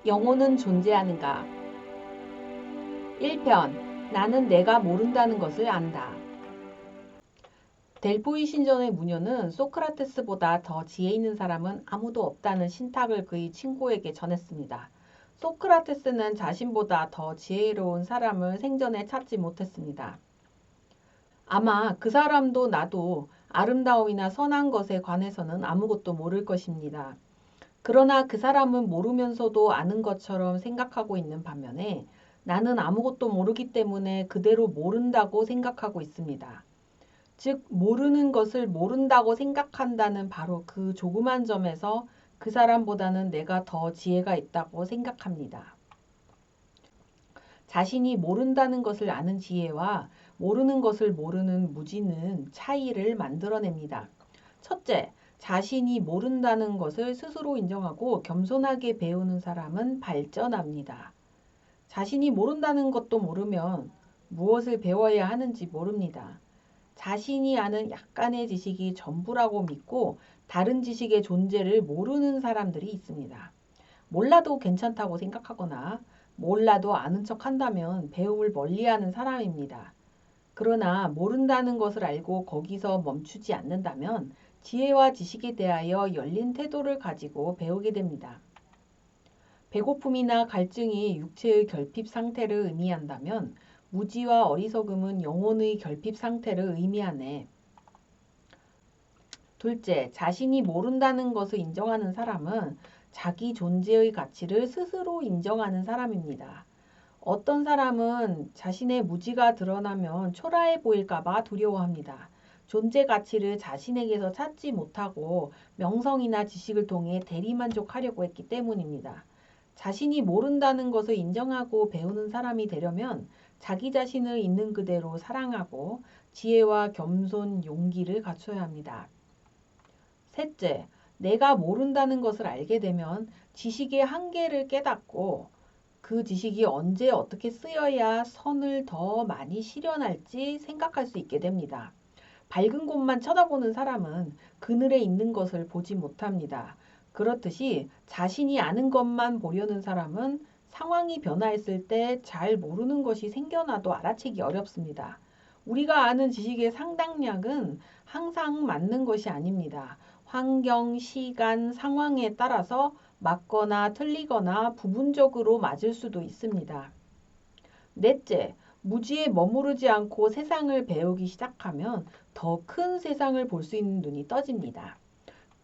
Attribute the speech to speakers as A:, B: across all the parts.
A: 영혼은 존재하는가? 1편. 나는 내가 모른다는 것을 안다. 델포이 신전의 무녀는 소크라테스보다 더 지혜 있는 사람은 아무도 없다는 신탁을 그의 친구에게 전했습니다. 소크라테스는 자신보다 더 지혜로운 사람을 생전에 찾지 못했습니다. 아마 그 사람도 나도 아름다움이나 선한 것에 관해서는 아무것도 모를 것입니다. 그러나 그 사람은 모르면서도 아는 것처럼 생각하고 있는 반면에 나는 아무것도 모르기 때문에 그대로 모른다고 생각하고 있습니다. 즉, 모르는 것을 모른다고 생각한다는 바로 그 조그만 점에서 그 사람보다는 내가 더 지혜가 있다고 생각합니다. 자신이 모른다는 것을 아는 지혜와 모르는 것을 모르는 무지는 차이를 만들어냅니다. 첫째, 자신이 모른다는 것을 스스로 인정하고 겸손하게 배우는 사람은 발전합니다. 자신이 모른다는 것도 모르면 무엇을 배워야 하는지 모릅니다. 자신이 아는 약간의 지식이 전부라고 믿고 다른 지식의 존재를 모르는 사람들이 있습니다. 몰라도 괜찮다고 생각하거나 몰라도 아는 척 한다면 배움을 멀리하는 사람입니다. 그러나 모른다는 것을 알고 거기서 멈추지 않는다면 지혜와 지식에 대하여 열린 태도를 가지고 배우게 됩니다. 배고픔이나 갈증이 육체의 결핍 상태를 의미한다면 무지와 어리석음은 영혼의 결핍 상태를 의미하네. 둘째, 자신이 모른다는 것을 인정하는 사람은 자기 존재의 가치를 스스로 인정하는 사람입니다. 어떤 사람은 자신의 무지가 드러나면 초라해 보일까봐 두려워합니다. 존재 가치를 자신에게서 찾지 못하고 명성이나 지식을 통해 대리만족하려고 했기 때문입니다. 자신이 모른다는 것을 인정하고 배우는 사람이 되려면 자기 자신을 있는 그대로 사랑하고 지혜와 겸손, 용기를 갖춰야 합니다. 셋째, 내가 모른다는 것을 알게 되면 지식의 한계를 깨닫고 그 지식이 언제 어떻게 쓰여야 선을 더 많이 실현할지 생각할 수 있게 됩니다. 밝은 곳만 쳐다보는 사람은 그늘에 있는 것을 보지 못합니다. 그렇듯이 자신이 아는 것만 보려는 사람은 상황이 변화했을 때 잘 모르는 것이 생겨나도 알아채기 어렵습니다. 우리가 아는 지식의 상당량은 항상 맞는 것이 아닙니다. 환경, 시간, 상황에 따라서 맞거나 틀리거나 부분적으로 맞을 수도 있습니다. 넷째, 무지에 머무르지 않고 세상을 배우기 시작하면 더 큰 세상을 볼 수 있는 눈이 떠집니다.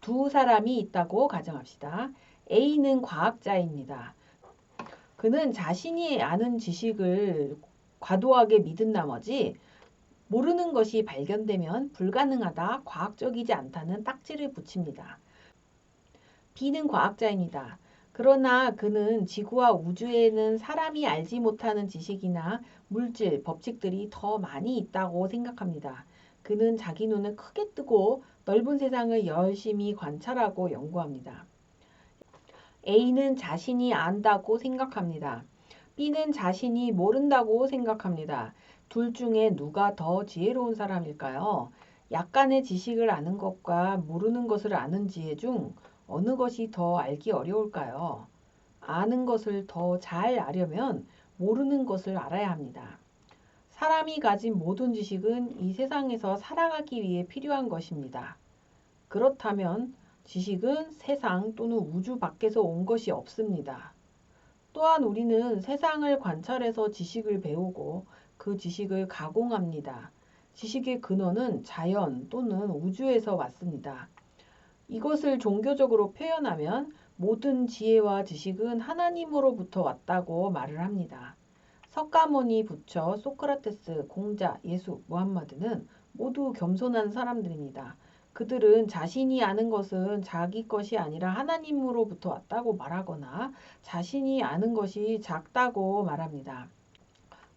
A: 두 사람이 있다고 가정합시다. A는 과학자입니다. 그는 자신이 아는 지식을 과도하게 믿은 나머지 모르는 것이 발견되면 불가능하다, 과학적이지 않다는 딱지를 붙입니다. B는 과학자입니다. 그러나 그는 지구와 우주에는 사람이 알지 못하는 지식이나 물질, 법칙들이 더 많이 있다고 생각합니다. 그는 자기 눈을 크게 뜨고 넓은 세상을 열심히 관찰하고 연구합니다. A는 자신이 안다고 생각합니다. B는 자신이 모른다고 생각합니다. 둘 중에 누가 더 지혜로운 사람일까요? 약간의 지식을 아는 것과 모르는 것을 아는 지혜 중 어느 것이 더 알기 어려울까요? 아는 것을 더 잘 알려면 모르는 것을 알아야 합니다. 사람이 가진 모든 지식은 이 세상에서 살아가기 위해 필요한 것입니다. 그렇다면 지식은 세상 또는 우주 밖에서 온 것이 없습니다. 또한 우리는 세상을 관찰해서 지식을 배우고 그 지식을 가공합니다. 지식의 근원은 자연 또는 우주에서 왔습니다. 이것을 종교적으로 표현하면 모든 지혜와 지식은 하나님으로부터 왔다고 말을 합니다. 석가모니, 부처, 소크라테스, 공자, 예수, 무함마드는 모두 겸손한 사람들입니다. 그들은 자신이 아는 것은 자기 것이 아니라 하나님으로부터 왔다고 말하거나 자신이 아는 것이 작다고 말합니다.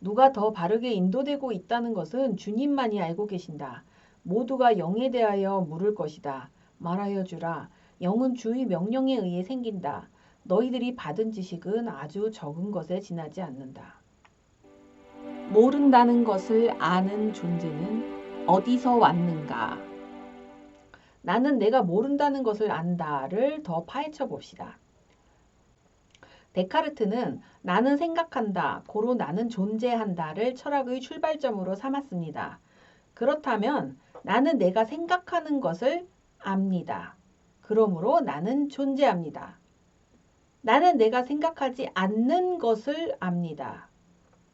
A: 누가 더 바르게 인도되고 있다는 것은 주님만이 알고 계신다. 모두가 영에 대하여 물을 것이다. 말하여 주라. 영은 주의 명령에 의해 생긴다. 너희들이 받은 지식은 아주 적은 것에 지나지 않는다. 모른다는 것을 아는 존재는 어디서 왔는가? 나는 내가 모른다는 것을 안다를 더 파헤쳐 봅시다. 데카르트는 나는 생각한다, 고로 나는 존재한다를 철학의 출발점으로 삼았습니다. 그렇다면 나는 내가 생각하는 것을 압니다. 그러므로 나는 존재합니다. 나는 내가 생각하지 않는 것을 압니다.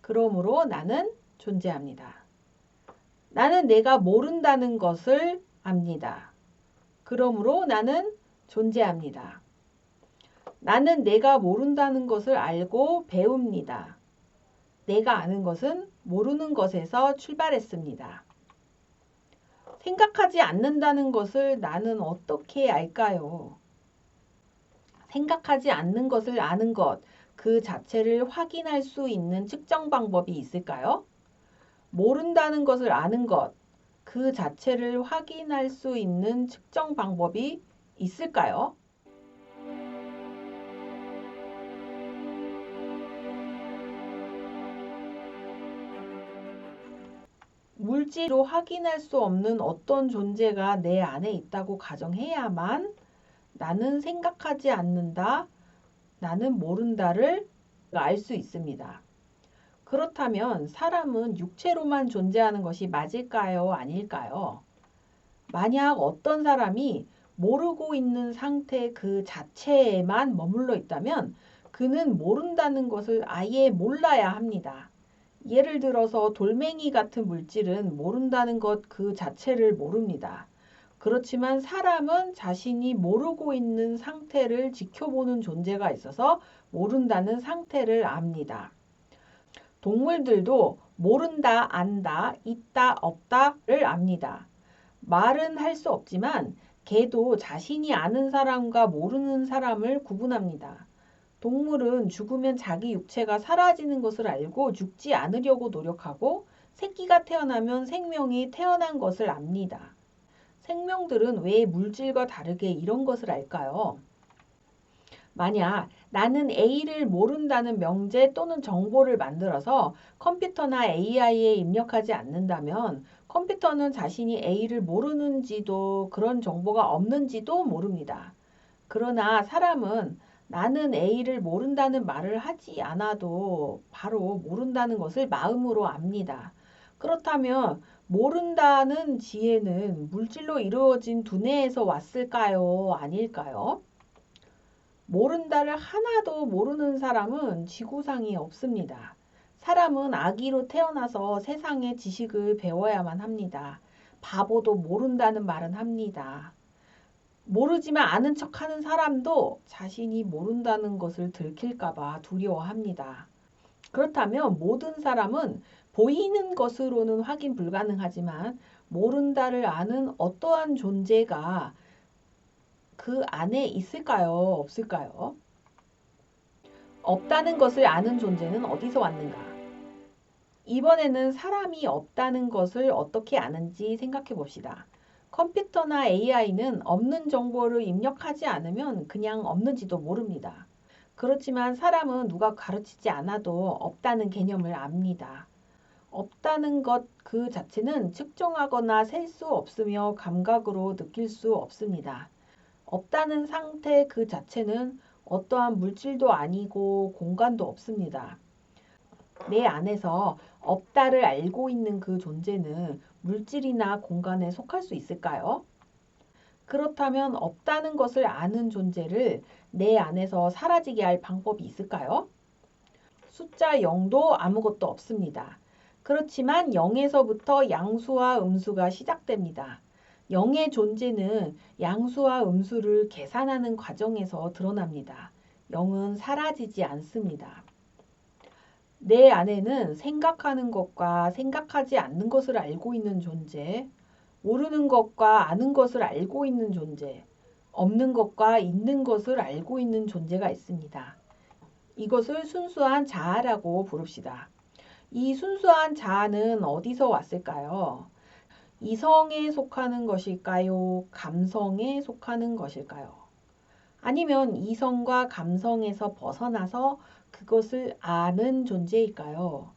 A: 그러므로 나는 존재합니다. 나는 내가 모른다는 것을 압니다. 그러므로 나는 존재합니다. 나는 내가 모른다는 것을 알고 배웁니다. 내가 아는 것은 모르는 것에서 출발했습니다. 생각하지 않는다는 것을 나는 어떻게 알까요? 생각하지 않는 것을 아는 것, 그 자체를 확인할 수 있는 측정 방법이 있을까요? 모른다는 것을 아는 것, 그 자체를 확인할 수 있는 측정 방법이 있을까요? 물질로 확인할 수 없는 어떤 존재가 내 안에 있다고 가정해야만 나는 생각하지 않는다, 나는 모른다를 알 수 있습니다. 그렇다면 사람은 육체로만 존재하는 것이 맞을까요? 아닐까요? 만약 어떤 사람이 모르고 있는 상태 그 자체에만 머물러 있다면 그는 모른다는 것을 아예 몰라야 합니다. 예를 들어서 돌멩이 같은 물질은 모른다는 것 그 자체를 모릅니다. 그렇지만 사람은 자신이 모르고 있는 상태를 지켜보는 존재가 있어서 모른다는 상태를 압니다. 동물들도 모른다, 안다, 있다, 없다를 압니다. 말은 할 수 없지만 개도 자신이 아는 사람과 모르는 사람을 구분합니다. 동물은 죽으면 자기 육체가 사라지는 것을 알고 죽지 않으려고 노력하고 새끼가 태어나면 생명이 태어난 것을 압니다. 생명들은 왜 물질과 다르게 이런 것을 알까요? 만약 나는 A를 모른다는 명제 또는 정보를 만들어서 컴퓨터나 AI에 입력하지 않는다면 컴퓨터는 자신이 A를 모르는지도 그런 정보가 없는지도 모릅니다. 그러나 사람은 나는 A를 모른다는 말을 하지 않아도 바로 모른다는 것을 마음으로 압니다. 그렇다면 모른다는 지혜는 물질로 이루어진 두뇌에서 왔을까요? 아닐까요? 모른다를 하나도 모르는 사람은 지구상에 없습니다. 사람은 아기로 태어나서 세상의 지식을 배워야만 합니다. 바보도 모른다는 말은 합니다. 모르지만 아는 척하는 사람도 자신이 모른다는 것을 들킬까봐 두려워합니다. 그렇다면 모든 사람은 보이는 것으로는 확인 불가능하지만 모른다를 아는 어떠한 존재가 그 안에 있을까요? 없을까요? 없다는 것을 아는 존재는 어디서 왔는가? 이번에는 사람이 없다는 것을 어떻게 아는지 생각해 봅시다. 컴퓨터나 AI는 없는 정보를 입력하지 않으면 그냥 없는지도 모릅니다. 그렇지만 사람은 누가 가르치지 않아도 없다는 개념을 압니다. 없다는 것 그 자체는 측정하거나 셀 수 없으며 감각으로 느낄 수 없습니다. 없다는 상태 그 자체는 어떠한 물질도 아니고 공간도 없습니다. 내 안에서 없다를 알고 있는 그 존재는 물질이나 공간에 속할 수 있을까요? 그렇다면 없다는 것을 아는 존재를 내 안에서 사라지게 할 방법이 있을까요? 숫자 0도 아무것도 없습니다. 그렇지만 0에서부터 양수와 음수가 시작됩니다. 0의 존재는 양수와 음수를 계산하는 과정에서 드러납니다. 0은 사라지지 않습니다. 내 안에는 생각하는 것과 생각하지 않는 것을 알고 있는 존재, 모르는 것과 아는 것을 알고 있는 존재, 없는 것과 있는 것을 알고 있는 존재가 있습니다. 이것을 순수한 자아라고 부릅시다. 이 순수한 자아는 어디서 왔을까요? 이성에 속하는 것일까요? 감성에 속하는 것일까요? 아니면 이성과 감성에서 벗어나서 그것을 아는 존재일까요?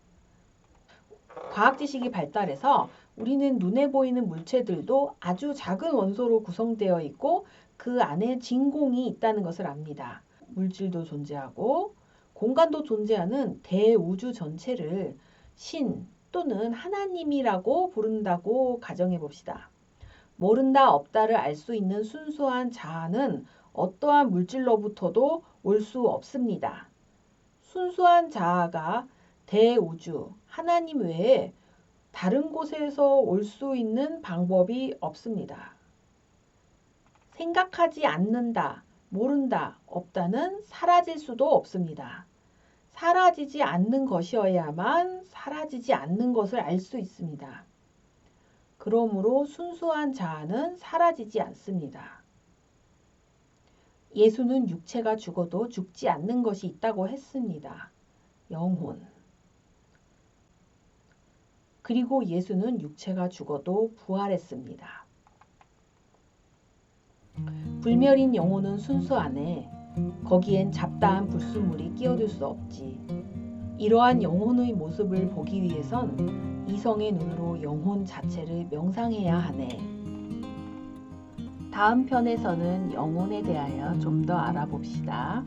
A: 과학 지식이 발달해서 우리는 눈에 보이는 물체들도 아주 작은 원소로 구성되어 있고 그 안에 진공이 있다는 것을 압니다. 물질도 존재하고 공간도 존재하는 대우주 전체를 신 또는 하나님이라고 부른다고 가정해 봅시다. 모른다 없다를 알 수 있는 순수한 자아는 어떠한 물질로부터도 올 수 없습니다. 순수한 자아가 대우주, 하나님 외에 다른 곳에서 올 수 있는 방법이 없습니다. 생각하지 않는다, 모른다, 없다는 사라질 수도 없습니다. 사라지지 않는 것이어야만 사라지지 않는 것을 알 수 있습니다. 그러므로 순수한 자아는 사라지지 않습니다. 예수는 육체가 죽어도 죽지 않는 것이 있다고 했습니다. 영혼. 그리고 예수는 육체가 죽어도 부활했습니다. 불멸인 영혼은 순수하네. 거기엔 잡다한 불순물이 끼어들 수 없지. 이러한 영혼의 모습을 보기 위해선 이성의 눈으로 영혼 자체를 명상해야 하네. 다음 편에서는 영혼에 대하여 좀 더 알아봅시다.